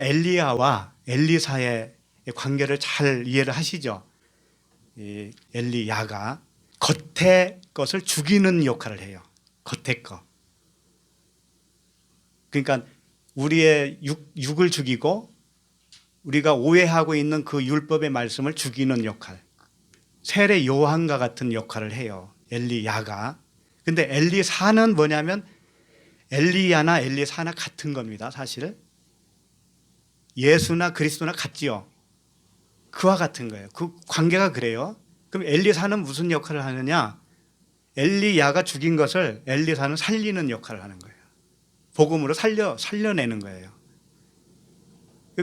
엘리야와 엘리사의 관계를 잘 이해를 하시죠? 이 엘리야가 겉의 것을 죽이는 역할을 해요. 겉의 것. 그러니까 우리의 육을 죽이고 우리가 오해하고 있는 그 율법의 말씀을 죽이는 역할. 세례 요한과 같은 역할을 해요. 엘리야가. 근데 엘리사는 뭐냐면 엘리야나 엘리사나 같은 겁니다. 사실 예수나 그리스도나 같지요. 그와 같은 거예요. 그 관계가 그래요. 그럼 엘리사는 무슨 역할을 하느냐? 엘리야가 죽인 것을 엘리사는 살리는 역할을 하는 거예요. 복음으로 살려내는 거예요.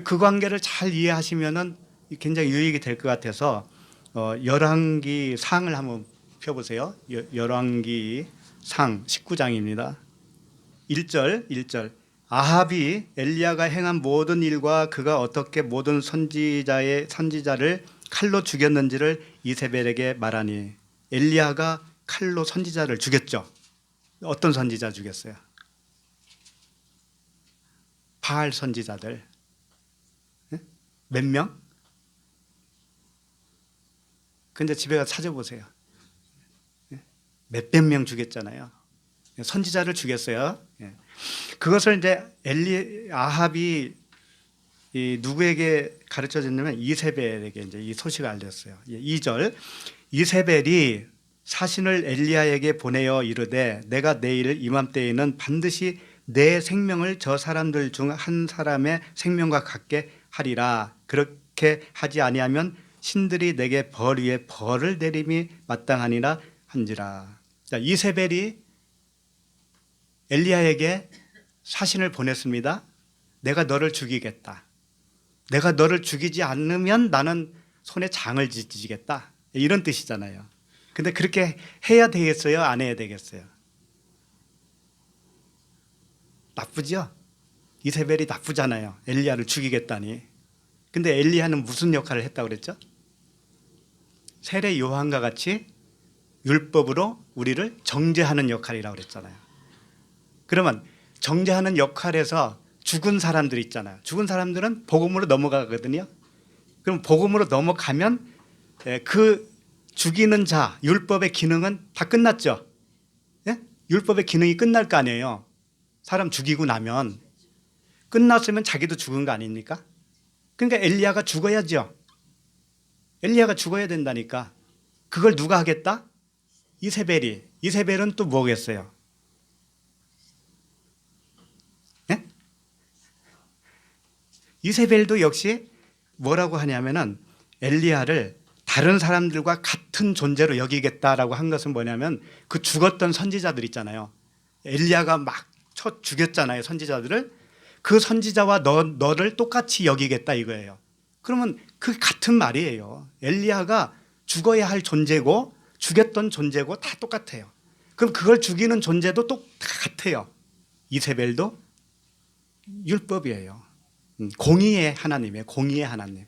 그 관계를 잘 이해하시면은 굉장히 유익이 될 것 같아서 열왕기 상을 한번 펴보세요. 열왕기 상 19장입니다. 1절 아합이 엘리야가 행한 모든 일과 그가 어떻게 모든 선지자를 칼로 죽였는지를 이세벨에게 말하니. 엘리야가 칼로 선지자를 죽였죠. 어떤 선지자 죽였어요? 바알 선지자들. 몇 명? 근데 집에 가서 찾아보세요. 몇백 명 죽였잖아요. 선지자를 죽였어요. 그것을 이제 아합이 누구에게 가르쳐 줬냐면 이세벨에게 이제 이 소식을 알렸어요. 2절 이세벨이 사신을 엘리야에게 보내어 이르되 내가 내일 이맘때에는 반드시 내 생명을 저 사람들 중 한 사람의 생명과 같게 하리라. 그렇게 하지 아니하면 신들이 내게 벌 위에 벌을 내림이 마땅하니라 한지라. 자, 이세벨이 엘리야에게 사신을 보냈습니다. 내가 너를 죽이겠다. 내가 너를 죽이지 않으면 나는 손에 장을 찢기겠다. 이런 뜻이잖아요. 근데 그렇게 해야 되겠어요? 안 해야 되겠어요? 나쁘죠? 이세벨이 나쁘잖아요. 엘리야를 죽이겠다니. 근데 엘리야는 무슨 역할을 했다고 그랬죠? 세례 요한과 같이 율법으로 우리를 정죄하는 역할이라고 그랬잖아요. 그러면 정죄하는 역할에서 죽은 사람들 있잖아요. 죽은 사람들은 복음으로 넘어가거든요. 그럼 복음으로 넘어가면 그 죽이는 자, 율법의 기능은 다 끝났죠. 예? 율법의 기능이 끝날 거 아니에요. 사람 죽이고 나면 끝났으면 자기도 죽은 거 아닙니까? 그러니까 엘리야가 죽어야죠. 엘리야가 죽어야 된다니까. 그걸 누가 하겠다? 이세벨이. 이세벨은 또 뭐겠어요? 네? 이세벨도 역시 뭐라고 하냐면은 엘리야를 다른 사람들과 같은 존재로 여기겠다라고 한 것은 뭐냐면 그 죽었던 선지자들 있잖아요. 엘리야가 막 쳐 죽였잖아요. 선지자들을. 그 선지자와 너를 똑같이 여기겠다 이거예요. 그러면 그 같은 말이에요. 엘리야가 죽어야 할 존재고 죽였던 존재고 다 똑같아요. 그럼 그걸 죽이는 존재도 똑같아요. 이세벨도 율법이에요. 공의의 하나님이에요. 공의의 하나님.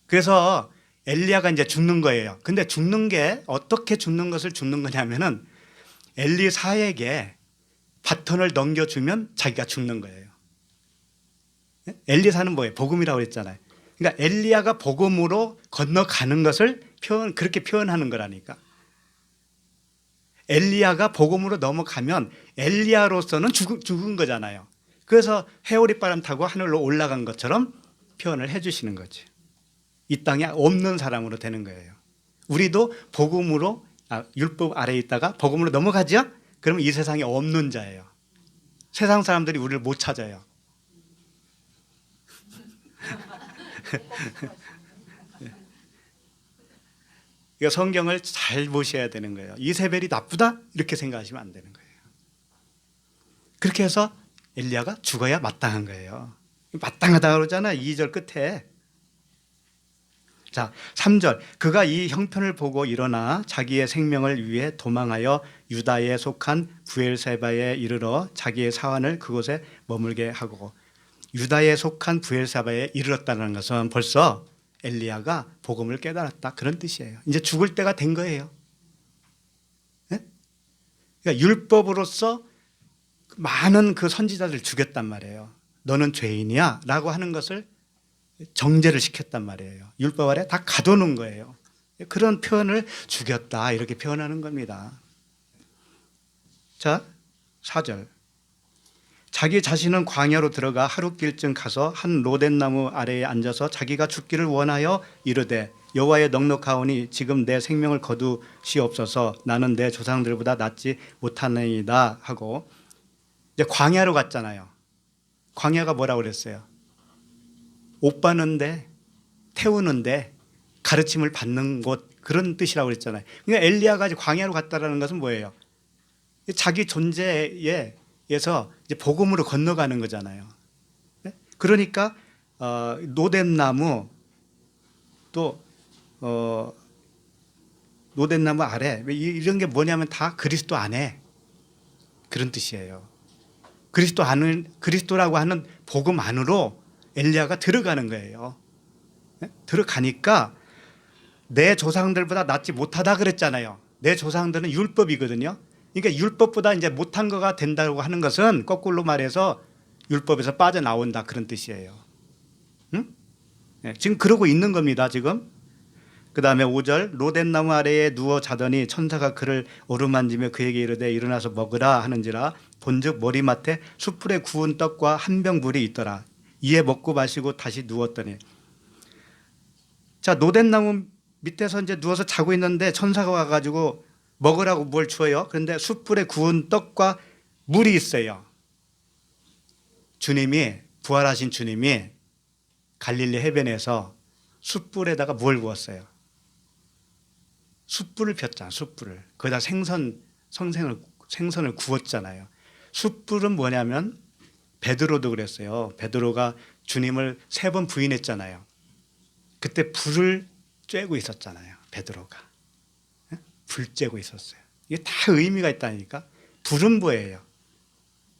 그래서 엘리야가 이제 죽는 거예요. 근데 죽는 게 어떻게 죽는 것을 죽는 거냐면은 엘리사에게 바톤을 넘겨주면 자기가 죽는 거예요. 엘리사는 뭐예요? 복음이라고 했잖아요. 그러니까 엘리야가 복음으로 건너가는 것을 그렇게 표현하는 거라니까. 엘리야가 복음으로 넘어가면 엘리야로서는 죽은 거잖아요. 그래서 해오리바람 타고 하늘로 올라간 것처럼 표현을 해 주시는 거지. 이 땅에 없는 사람으로 되는 거예요. 우리도 복음으로 율법 아래에 있다가 복음으로 넘어가죠? 그러면 이 세상에 없는 자예요. 세상 사람들이 우리를 못 찾아요. 이거 성경을 잘 보셔야 되는 거예요. 이세벨이 나쁘다? 이렇게 생각하시면 안 되는 거예요. 그렇게 해서 엘리야가 죽어야 마땅한 거예요. 마땅하다 그러잖아. 2절 끝에. 자, 3절 그가 이 형편을 보고 일어나 자기의 생명을 위해 도망하여 유다에 속한 브엘세바에 이르러 자기의 사환을 그곳에 머물게 하고. 유다에 속한 브엘세바에 이르렀다는 것은 벌써 엘리야가 복음을 깨달았다 그런 뜻이에요. 이제 죽을 때가 된 거예요. 네? 그러니까 율법으로서 많은 그 선지자들 죽였단 말이에요. 너는 죄인이야 라고 하는 것을 정죄를 시켰단 말이에요. 율법 아래 다 가둬놓은 거예요. 그런 표현을 죽였다 이렇게 표현하는 겁니다. 자, 4절. 자기 자신은 광야로 들어가 하룻길쯤 가서 한 로덴나무 아래에 앉아서 자기가 죽기를 원하여 이르되 여호와의 넉넉하오니 지금 내 생명을 거두시옵소서 나는 내 조상들보다 낫지 못하나이다 하고 이제 광야로 갔잖아요. 광야가 뭐라고 그랬어요? 옷 바는데 태우는데 가르침을 받는 곳 그런 뜻이라고 그랬잖아요. 그러니까 엘리야가 광야로 갔다라는 것은 뭐예요? 자기 존재에서 이제 복음으로 건너가는 거잖아요. 그러니까 노뎀나무 또 노뎀나무 아래 이런 게 뭐냐면 다 그리스도 안에 그런 뜻이에요. 그리스도라고 하는 복음 안으로 엘리야가 들어가는 거예요. 들어가니까 내 조상들보다 낫지 못하다 그랬잖아요. 내 조상들은 율법이거든요. 그러니까 율법보다 이제 못한 거가 된다고 하는 것은 거꾸로 말해서 율법에서 빠져나온다 그런 뜻이에요. 응? 지금 그러고 있는 겁니다. 지금. 그 다음에 5절 로덴나무 아래에 누워 자더니 천사가 그를 어루만지며 그에게 이르되 일어나서 먹으라 하는지라 본즉 머리맡에 숯불에 구운 떡과 한 병 물이 있더라. 이에 먹고 마시고 다시 누웠더니 자 노덴나무 밑에서 이제 누워서 자고 있는데 천사가 와가지고 먹으라고 뭘 주어요. 그런데 숯불에 구운 떡과 물이 있어요. 주님이 부활하신 주님이 갈릴리 해변에서 숯불에다가 뭘 구웠어요? 숯불을 폈잖아. 숯불을 거기다 생선을 구웠잖아요. 숯불은 뭐냐면 베드로도 그랬어요. 베드로가 주님을 3번 부인했잖아요. 그때 불을 쬐고 있었잖아요. 베드로가 불 쬐고 있었어요. 이게 다 의미가 있다니까. 불은 뭐예요?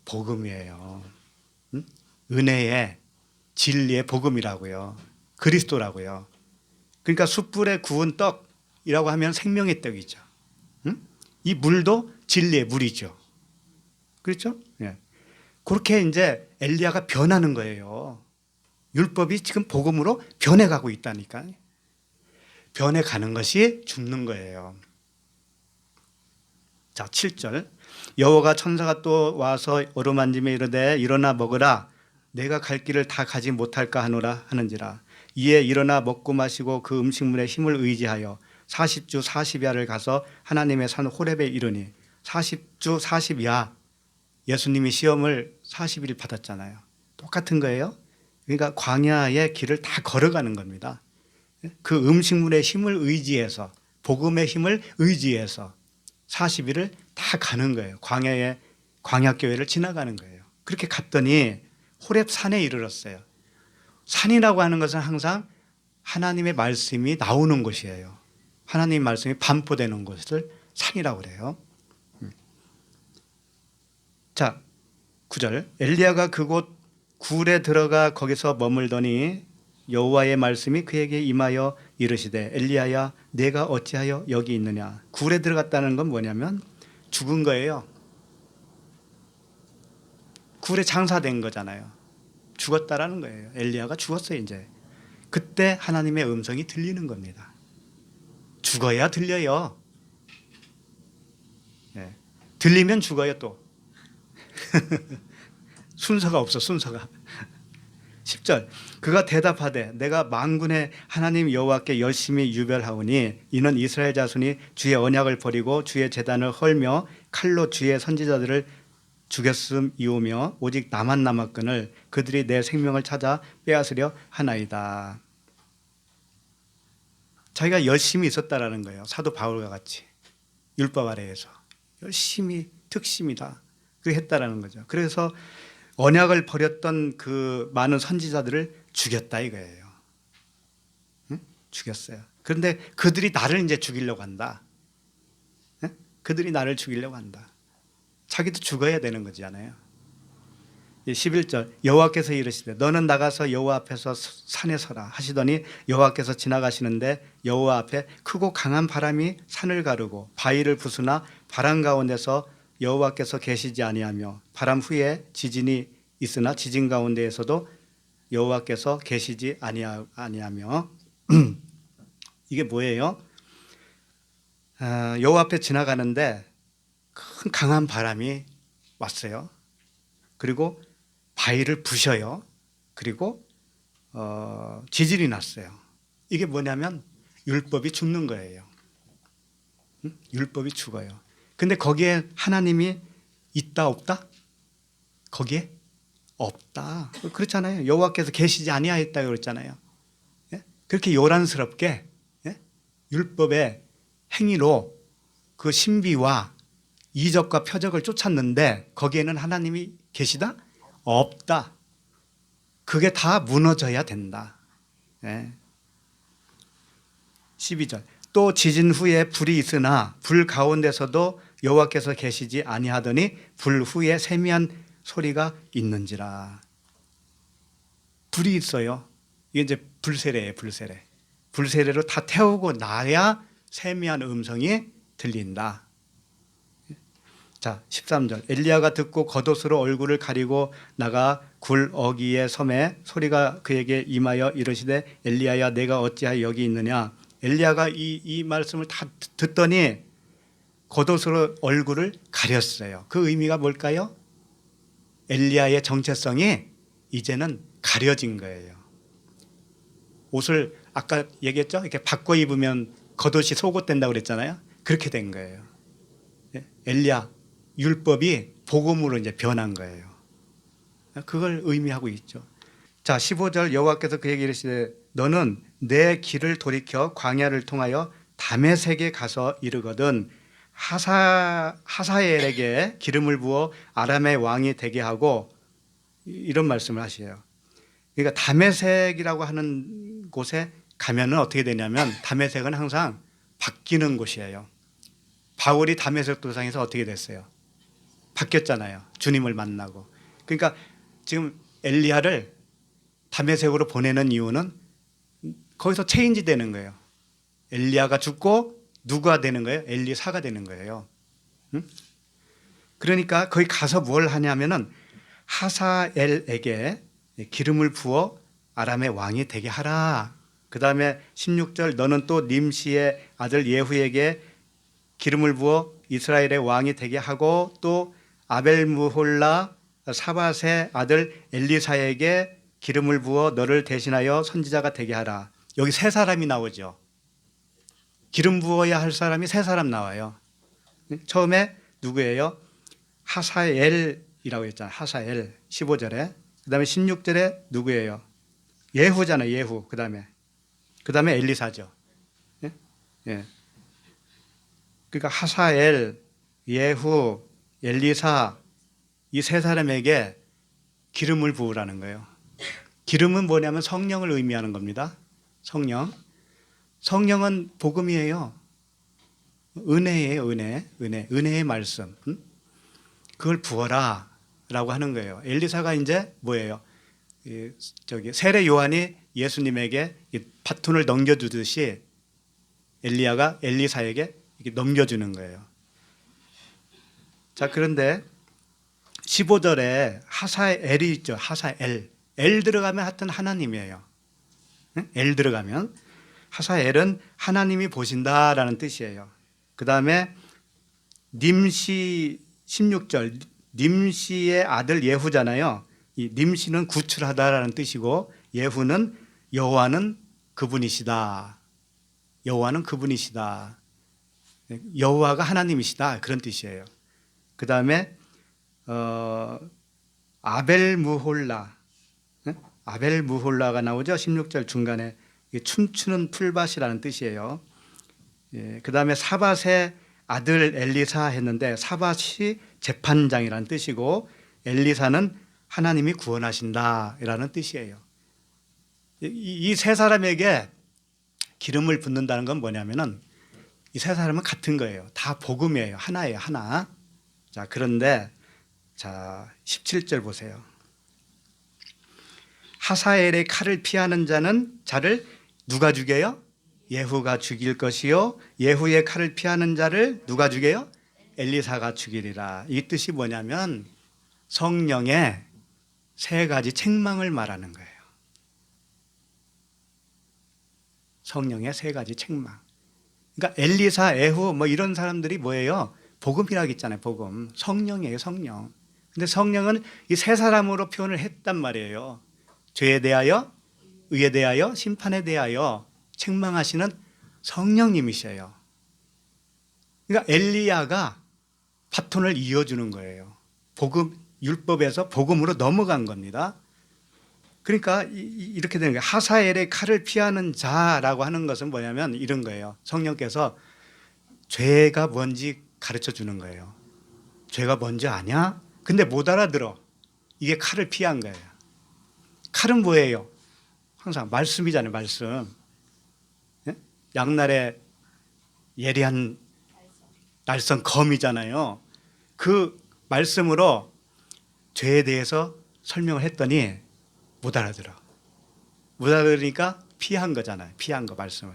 복음이에요. 은혜의 진리의 복음이라고요. 그리스도라고요. 그러니까 숯불에 구운 떡이라고 하면 생명의 떡이죠. 이 물도 진리의 물이죠. 그렇죠? 예. 그렇게 이제 엘리야가 변하는 거예요. 율법이 지금 복음으로 변해가고 있다니까. 변해가는 것이 죽는 거예요. 자, 7절. 여호와가 천사가 또 와서 어루만지며 이르되 일어나 먹으라. 내가 갈 길을 다 가지 못할까 하노라 하는지라. 이에 일어나 먹고 마시고 그 음식물의 힘을 의지하여 40주 40야를 가서 하나님의 산 호렙에 이르니 40주 40야 예수님이 시험을 40일 받았잖아요. 똑같은 거예요. 그러니까 광야의 길을 다 걸어가는 겁니다. 그 음식물의 힘을 의지해서 복음의 힘을 의지해서 40일을 다 가는 거예요. 광야교회를 지나가는 거예요. 그렇게 갔더니 호렙 산에 이르렀어요. 산이라고 하는 것은 항상 하나님의 말씀이 나오는 곳이에요. 하나님의 말씀이 반포되는 곳을 산이라고 그래요. 자, 9절. 엘리야가 그곳 굴에 들어가 거기서 머물더니 여호와의 말씀이 그에게 임하여 이르시되 엘리야야 내가 어찌하여 여기 있느냐. 굴에 들어갔다는 건 뭐냐면 죽은 거예요. 굴에 장사된 거잖아요. 죽었다라는 거예요. 엘리야가 죽었어요. 이제 그때 하나님의 음성이 들리는 겁니다. 죽어야 들려요. 네. 들리면 죽어요 또. 순서가 없어. 순서가. 10절. 그가 대답하되 내가 만군의 하나님 여호와께 열심히 유별하오니 이는 이스라엘 자손이 주의 언약을 버리고 주의 제단을 헐며 칼로 주의 선지자들을 죽였음이오며 오직 나만 남았거늘 그들이 내 생명을 찾아 빼앗으려 하나이다. 자기가 열심히 있었다라는 거예요. 사도 바울과 같이 율법 아래에서 열심히 특심이다 그렇게 했다라는 거죠. 그래서 언약을 버렸던 그 많은 선지자들을 죽였다 이거예요. 응? 죽였어요. 그런데 그들이 나를 이제 죽이려고 한다. 응? 그들이 나를 죽이려고 한다. 자기도 죽어야 되는 거잖아요. 11절 여호와께서 이르시되 너는 나가서 여호와 앞에서 산에 서라 하시더니 여호와께서 지나가시는데 여호와 앞에 크고 강한 바람이 산을 가르고 바위를 부수나 바람 가운데서 여호와께서 계시지 아니하며 바람 후에 지진이 있으나 지진 가운데에서도 여호와께서 계시지 아니하며 이게 뭐예요? 여호와 앞에 지나가는데 큰 강한 바람이 왔어요. 그리고 바위를 부셔요. 그리고 지진이 났어요. 이게 뭐냐면 율법이 죽는 거예요. 율법이 죽어요. 근데 거기에 하나님이 있다 없다? 거기에 없다. 그렇잖아요. 여호와께서 계시지 아니하였다 그랬잖아요. 예? 그렇게 요란스럽게 율법의 행위로 그 신비와 이적과 표적을 쫓았는데 거기에는 하나님이 계시다? 없다. 그게 다 무너져야 된다. 12절. 또 지진 후에 불이 있으나 불 가운데서도 여호와께서 계시지 아니하더니 불 후에 세미한 소리가 있는지라. 불이 있어요. 이게 이제 불세례예요. 불세례. 불세례로 다 태우고 나야 세미한 음성이 들린다. 자, 13절. 엘리야가 듣고 겉옷으로 얼굴을 가리고 나가 굴 어귀에 섬에 소리가 그에게 임하여 이르시되 엘리야야 내가 어찌하여 여기 있느냐. 엘리야가 이 말씀을 다 듣더니 겉옷으로 얼굴을 가렸어요. 그 의미가 뭘까요? 엘리야의 정체성이 이제는 가려진 거예요. 옷을 아까 얘기했죠? 이렇게 바꿔 입으면 겉옷이 속옷 된다고 그랬잖아요. 그렇게 된 거예요. 엘리야 율법이 복음으로 이제 변한 거예요. 그걸 의미하고 있죠. 자, 15절. 여호와께서 그에게 이르시되 너는 내 길을 돌이켜 광야를 통하여 다메섹에 가서 이르거든 하사엘에게 기름을 부어 아람의 왕이 되게 하고, 이런 말씀을 하셔요. 그러니까 다메섹이라고 하는 곳에 가면은 어떻게 되냐면 다메섹은 항상 바뀌는 곳이에요. 바울이 다메섹 도상에서 어떻게 됐어요? 바뀌었잖아요. 주님을 만나고. 그러니까 지금 엘리야를 다메섹으로 보내는 이유는 거기서 체인지 되는 거예요. 엘리야가 죽고 누가 되는 거예요? 엘리사가 되는 거예요. 그러니까 거기 가서 뭘 하냐면은 하사엘에게 기름을 부어 아람의 왕이 되게 하라. 그 다음에 16절. 너는 또 님시의 아들 예후에게 기름을 부어 이스라엘의 왕이 되게 하고 또 아벨무홀라 사밧의 아들 엘리사에게 기름을 부어 너를 대신하여 선지자가 되게 하라. 여기 세 사람이 나오죠. 기름 부어야 할 사람이 세 사람 나와요. 처음에 누구예요? 하사엘이라고 했잖아요. 하사엘 15절에. 그 다음에 16절에 누구예요? 예후잖아요. 예후. 그 다음에 엘리사죠. 예. 그러니까 하사엘, 예후, 엘리사 이 세 사람에게 기름을 부으라는 거예요. 기름은 뭐냐면 성령을 의미하는 겁니다. 성령. 성령은 복음이에요. 은혜예요. 은혜의 말씀. 그걸 부어라 라고 하는 거예요. 엘리사가 이제 뭐예요? 세례 요한이 예수님에게 바톤을 넘겨주듯이 엘리야가 엘리사에게 이렇게 넘겨주는 거예요. 자, 그런데 15절에 하사엘이 있죠. 하사엘. 엘 들어가면 하여튼 하나님이에요. 엘 들어가면. 하사엘은 하나님이 보신다라는 뜻이에요. 그 다음에 님시 16절. 님시의 아들 예후잖아요. 이 님시는 구출하다라는 뜻이고 예후는 여호와는 그분이시다. 여호와는 그분이시다. 여호와가 하나님이시다. 그런 뜻이에요. 그 다음에 아벨무홀라가 나오죠. 16절 중간에 춤추는 풀밭이라는 뜻이에요. 그 다음에 사밧의 아들 엘리사 했는데 사밧이 재판장이라는 뜻이고 엘리사는 하나님이 구원하신다라는 뜻이에요. 이 세 사람에게 기름을 붓는다는 건 뭐냐면은 이 세 사람은 같은 거예요. 다 복음이에요. 하나예요. 하나. 자, 그런데 자 17절 보세요. 하사엘의 칼을 피하는 자를 누가 죽여요? 예후가 죽일 것이요. 예후의 칼을 피하는 자를 누가 죽여요? 엘리사가 죽이리라. 이 뜻이 뭐냐면 성령의 세 가지 책망을 말하는 거예요. 성령의 세 가지 책망. 그러니까 엘리사, 에후 뭐 이런 사람들이 뭐예요? 복음이라고 있잖아요. 복음. 성령이에요. 성령. 근데 성령은 이 세 사람으로 표현을 했단 말이에요. 죄에 대하여, 의에 대하여, 심판에 대하여 책망하시는 성령님이셔요. 그러니까 엘리야가 바톤을 이어주는 거예요. 복음, 율법에서 복음으로 넘어간 겁니다. 그러니까 이렇게 되는 거예요. 하사엘의 칼을 피하는 자라고 하는 것은 뭐냐면 이런 거예요. 성령께서 죄가 뭔지 가르쳐 주는 거예요. 죄가 뭔지 아냐? 근데 못 알아들어. 이게 칼을 피한 거예요. 칼은 뭐예요? 항상 말씀이잖아요. 말씀. 예? 양날의 예리한 날선 검이잖아요. 그 말씀으로 죄에 대해서 설명을 했더니 못 알아들어. 못 알아들으니까 피한 거잖아요. 피한 거 말씀을.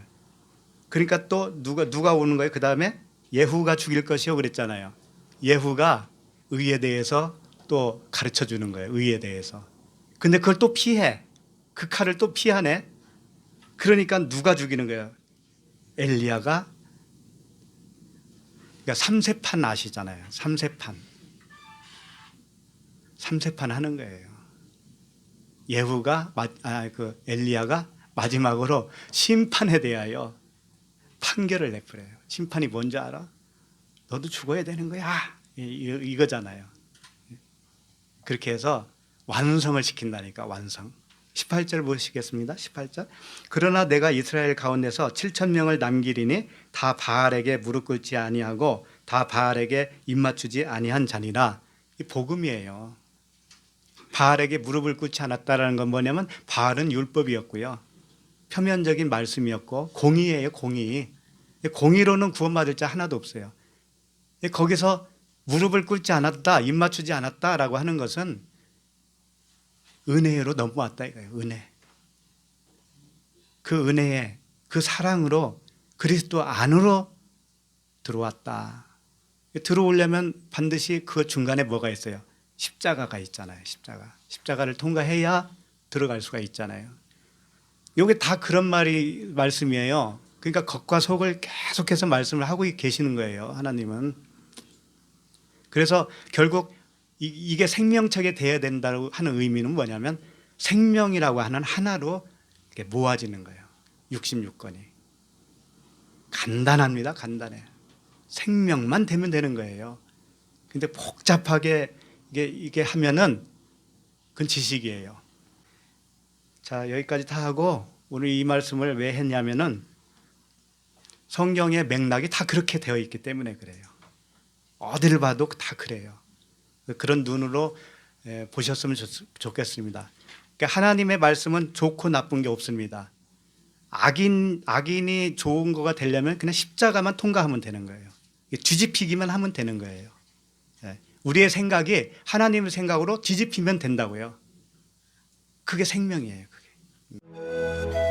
그러니까 또 누가 오는 거예요? 그 다음에 예후가 죽일 것이요 그랬잖아요. 예후가 의에 대해서 또 가르쳐 주는 거예요. 의에 대해서. 근데 그걸 또 피해. 그 칼을 또 피하네. 그러니까 누가 죽이는 거예요? 엘리야가. 그러니까 삼세판 아시잖아요. 삼세판 하는 거예요. 예후가 엘리야가 마지막으로 심판에 대하여 판결을 내버려요. 심판이 뭔지 알아? 너도 죽어야 되는 거야. 이거잖아요. 그렇게 해서 완성을 시킨다니까. 완성. 18절 보시겠습니다. 18절. 그러나 내가 이스라엘 가운데서 7,000명을 남기리니 다 바알에게 무릎 꿇지 아니하고 다 바알에게 입맞추지 아니한 자니라. 이 복음이에요. 바알에게 무릎을 꿇지 않았다라는 건 뭐냐면 바알은 율법이었고요. 표면적인 말씀이었고 공의예요. 공의. 공의로는 구원받을 자 하나도 없어요. 거기서 무릎을 꿇지 않았다, 입맞추지 않았다라고 하는 것은 은혜로 넘어왔다 이거예요. 은혜. 그 은혜에 그 사랑으로 그리스도 안으로 들어왔다. 들어오려면 반드시 그 중간에 뭐가 있어요? 십자가가 있잖아요. 십자가를 통과해야 들어갈 수가 있잖아요. 이게 다 그런 말씀이에요. 그러니까 겉과 속을 계속해서 말씀을 하고 계시는 거예요. 하나님은. 그래서 결국 이게 생명체가 돼야 된다고 하는 의미는 뭐냐면 생명이라고 하는 하나로 이렇게 모아지는 거예요. 66권이. 간단합니다. 간단해. 생명만 되면 되는 거예요. 근데 복잡하게 이게 하면은 그건 지식이에요. 자, 여기까지 다 하고 오늘 이 말씀을 왜 했냐면은 성경의 맥락이 다 그렇게 되어 있기 때문에 그래요. 어디를 봐도 다 그래요. 그런 눈으로 보셨으면 좋겠습니다. 그러니까 하나님의 말씀은 좋고 나쁜 게 없습니다. 악인이 좋은 거가 되려면 그냥 십자가만 통과하면 되는 거예요. 뒤집히기만 하면 되는 거예요. 우리의 생각이 하나님의 생각으로 뒤집히면 된다고요. 그게 생명이에요. 그게.